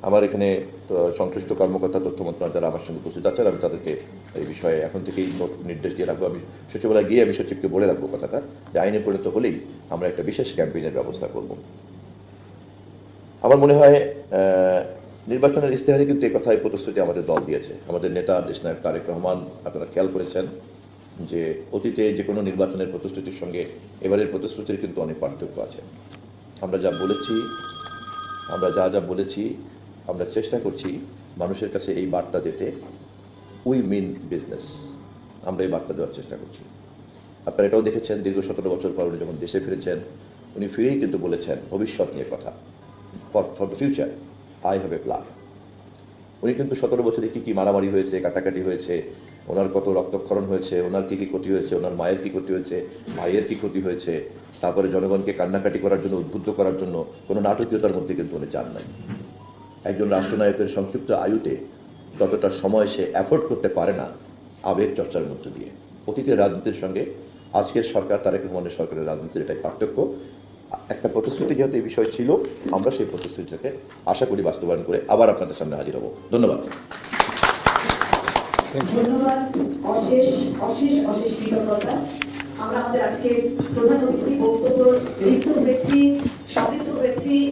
আমার এখানে সংশ্লিষ্ট কর্মকর্তা তথ্য মন্ত্রণালয় যারা আমার সঙ্গে উপস্থিত আছেন, আমি তাদেরকে এই বিষয়ে এখন থেকেই নির্দেশ দিয়ে রাখবো। আমি সচিবালয়ে গিয়ে আমি সচিবকে বলে রাখবো কথাটা, যে আইনে পরিণত হলেই আমরা একটা বিশেষ ক্যাম্পেইনের ব্যবস্থা করব। আমার মনে হয় নির্বাচনের ইশতেহারে কিন্তু এই কথাই প্রতিশ্রুতি আমাদের দল দিয়েছে। আমাদের নেতা দেশনায়ক তারেক রহমান, আপনারা খেয়াল করেছেন যে অতীতে যে কোনো নির্বাচনের প্রতিশ্রুতির সঙ্গে এবারের প্রতিশ্রুতির কিন্তু অনেক পার্থক্য আছে। আমরা যা বলেছি আমরা চেষ্টা করছি মানুষের কাছে এই বার্তা দিতে, উই মিন বিজনেস, আমরা এই বার্তা দেওয়ার চেষ্টা করছি। আপনারা এটাও দেখেছেন, দীর্ঘ 17 বছর পর উনি যখন দেশে ফিরেছেন, উনি ফিরেই কিন্তু বলেছেন ভবিষ্যৎ নিয়ে কথা, for the future I have a plan. উনি কিন্তু 17 বছরে কী কী মারামারি হয়েছে, কাটাকাটি হয়েছে, ওনার কত রক্তক্ষরণ হয়েছে, ওনার কী কী ক্ষতি হয়েছে, ওনার মায়ের কী ক্ষতি হয়েছে, ভাইয়ের কী ক্ষতি হয়েছে, তারপরে জনগণকে কান্নাকাটি করার জন্য, উদ্বুদ্ধ করার জন্য কোনো নাটকীয়তার মধ্যে কিন্তু উনি যান নাই। একজন রাষ্ট্রনায়কের সংক্ষিপ্ত আয়ুতে ততটা সময় সে অ্যাফোর্ড করতে পারে না আবেগ চর্চার মধ্য দিয়ে। অতীতের রাজনীতির সঙ্গে আজকের সরকার, তারেক রহমানের সরকারের রাজনীতির এটাই পার্থক্য। একটা প্রতিশ্রুতি যেহেতু এই বিষয় ছিল, আমরা সেই প্রতিশ্রুতিটাকে আশা করি বাস্তবায়ন করে আবার আপনাদের সামনে হাজির হব। ধন্যবাদ। ধন্যবাদ, অশেষ অশেষ অশেষ কৃতজ্ঞতা। আমরা আমাদের আজকে প্রধান অতিথি বক্তব্য লিপ্ত হয়েছি।